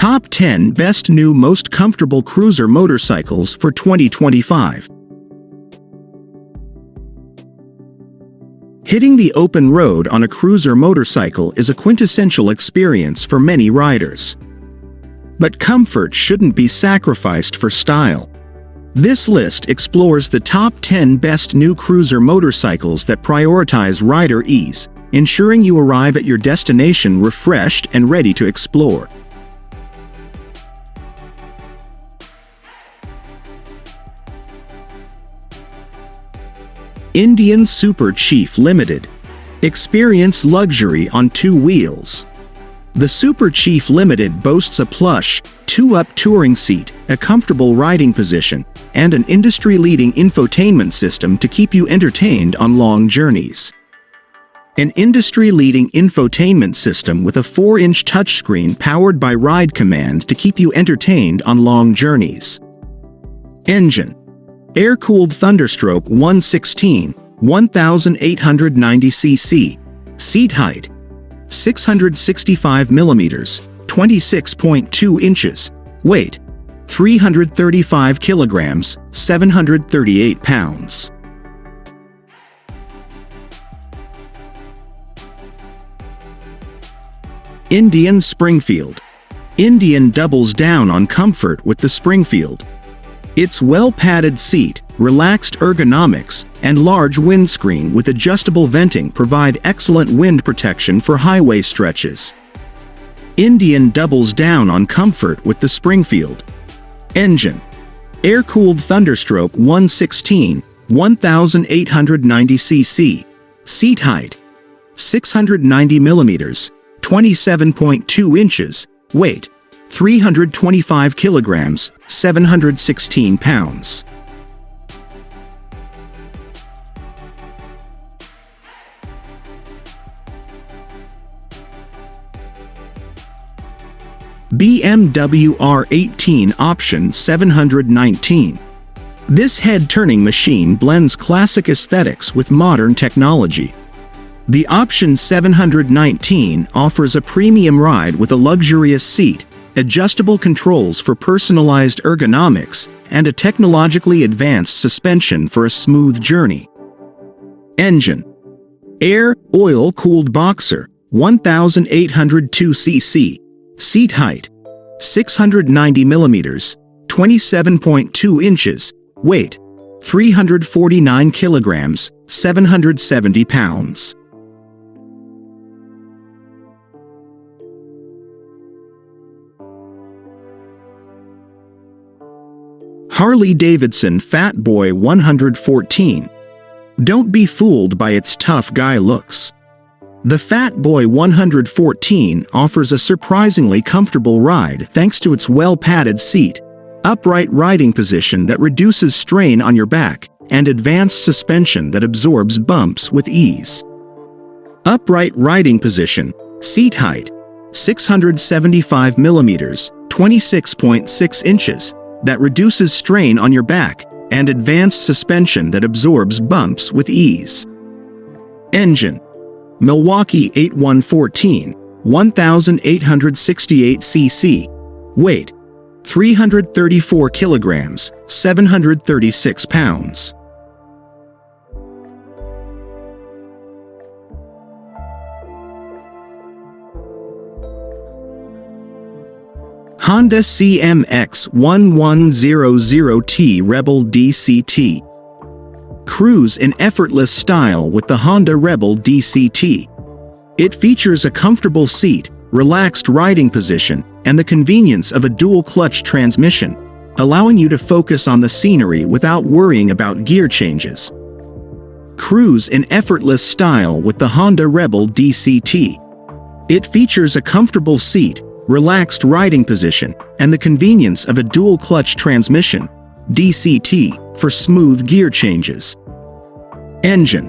Top 10 Best New Most Comfortable Cruiser Motorcycles for 2025. Hitting the open road on a cruiser motorcycle is a quintessential experience for many riders. But comfort shouldn't be sacrificed for style. This list explores the top 10 best new cruiser motorcycles that prioritize rider ease, ensuring you arrive at your destination refreshed and ready to explore. Indian Super Chief Limited. Experience luxury on two wheels. The Super Chief Limited boasts a plush, two-up touring seat, a comfortable riding position, and an industry-leading infotainment system to keep you entertained on long journeys. An industry-leading infotainment system with a 4-inch touchscreen powered by Ride Command to keep you entertained on long journeys. Engine: air-cooled Thunderstroke 116, 1890 cc. Seat height: 665 mm, 26.2 inches. Weight: 335 kilograms, 738 pounds. Indian Springfield. Indian doubles down on comfort with the Springfield. Its well-padded seat, relaxed ergonomics, and large windscreen with adjustable venting provide excellent wind protection for highway stretches. Indian doubles down on comfort with the Springfield. Engine: air-cooled Thunderstroke 116, 1890 cc. Seat height: 690 mm, 27.2 inches. Weight: 325 kilograms, 716 pounds. BMW R18 Option 719. This head-turning machine blends classic aesthetics with modern technology. The Option 719 offers a premium ride with a luxurious seat, adjustable controls for personalized ergonomics, and a technologically advanced suspension for a smooth journey. Engine: air, oil-cooled Boxer, 1802 cc. Seat height: 690 mm, 27.2 inches. Weight: 349 kilograms, 770 pounds. Harley-Davidson Fat Boy 114. Don't be fooled by its tough guy looks. The Fat Boy 114 offers a surprisingly comfortable ride thanks to its well-padded seat, upright riding position that reduces strain on your back, and advanced suspension that absorbs bumps with ease. Upright riding position, seat height: 675 mm, 26.6 inches, that reduces strain on your back, and advanced suspension that absorbs bumps with ease. Engine: Milwaukee 8114, 1868 cc. Weight: 334 kilograms, 736 pounds. Honda CMX 1100T Rebel DCT. Cruise in effortless style with the Honda Rebel DCT. It features a comfortable seat, relaxed riding position, and the convenience of a dual-clutch transmission, allowing you to focus on the scenery without worrying about gear changes. Cruise in effortless style with the Honda Rebel DCT. It features a comfortable seat, relaxed riding position, and the convenience of a dual-clutch transmission, DCT, for smooth gear changes. Engine: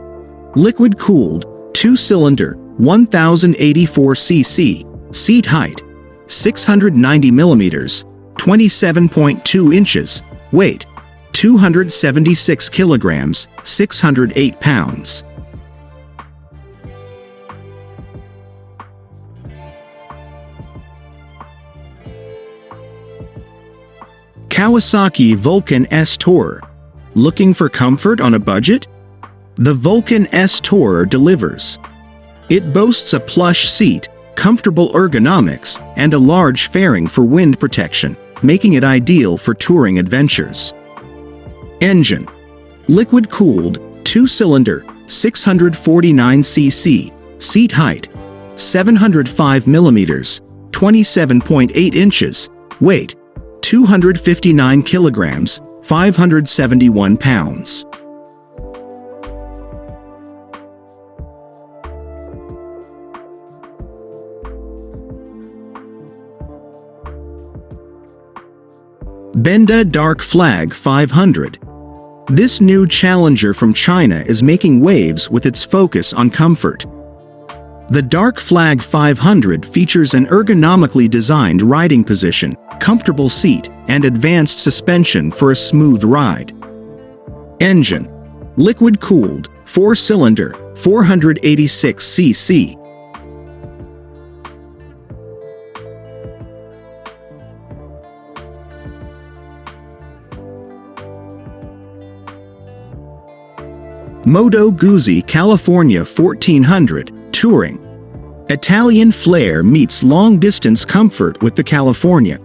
liquid-cooled, 2-cylinder, 1084 cc. Seat height: 690 mm, 27.2 inches. Weight: 276 kilograms, 608 pounds. Kawasaki Vulcan S Tourer. Looking for comfort on a budget? The Vulcan S Tourer delivers. It boasts a plush seat, comfortable ergonomics, and a large fairing for wind protection, making it ideal for touring adventures. Engine: liquid-cooled, 2-cylinder, 649cc, seat height: 705 mm, 27.8 inches, weight: 259 kilograms, 571 pounds. Benda Darkflag 500. This new challenger from China is making waves with its focus on comfort. The Darkflag 500 features an ergonomically designed riding position, comfortable seat, and advanced suspension for a smooth ride. Engine: liquid-cooled, 4-cylinder, 486cc. Moto Guzzi California 1400, Touring. Italian flair meets long-distance comfort with the California.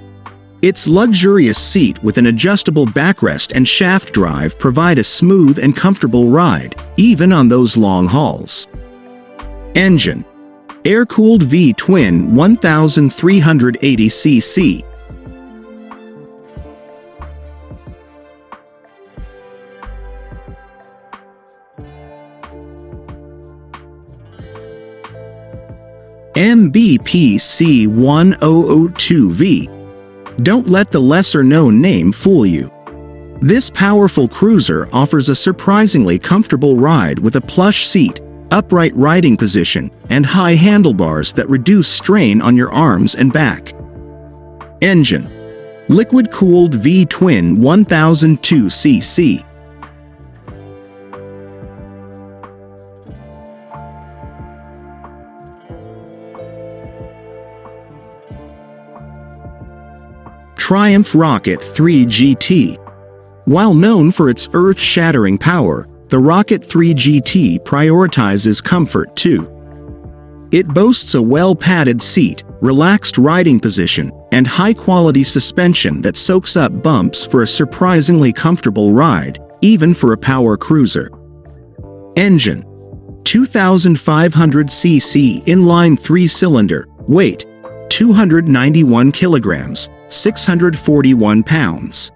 Its luxurious seat with an adjustable backrest and shaft drive provide a smooth and comfortable ride, even on those long hauls. Engine: air-cooled V-twin 1380cc. MBPC 1002V. Don't let the lesser-known name fool you. This powerful cruiser offers a surprisingly comfortable ride with a plush seat, upright riding position, and high handlebars that reduce strain on your arms and back. Engine: liquid-cooled V-twin 1002cc. Triumph Rocket 3 GT. While known for its earth-shattering power, the Rocket 3 GT prioritizes comfort too. It boasts a well-padded seat, relaxed riding position, and high-quality suspension that soaks up bumps for a surprisingly comfortable ride, even for a power cruiser. Engine: 2500cc inline 3-cylinder, weight: 291 kilograms, 641 pounds.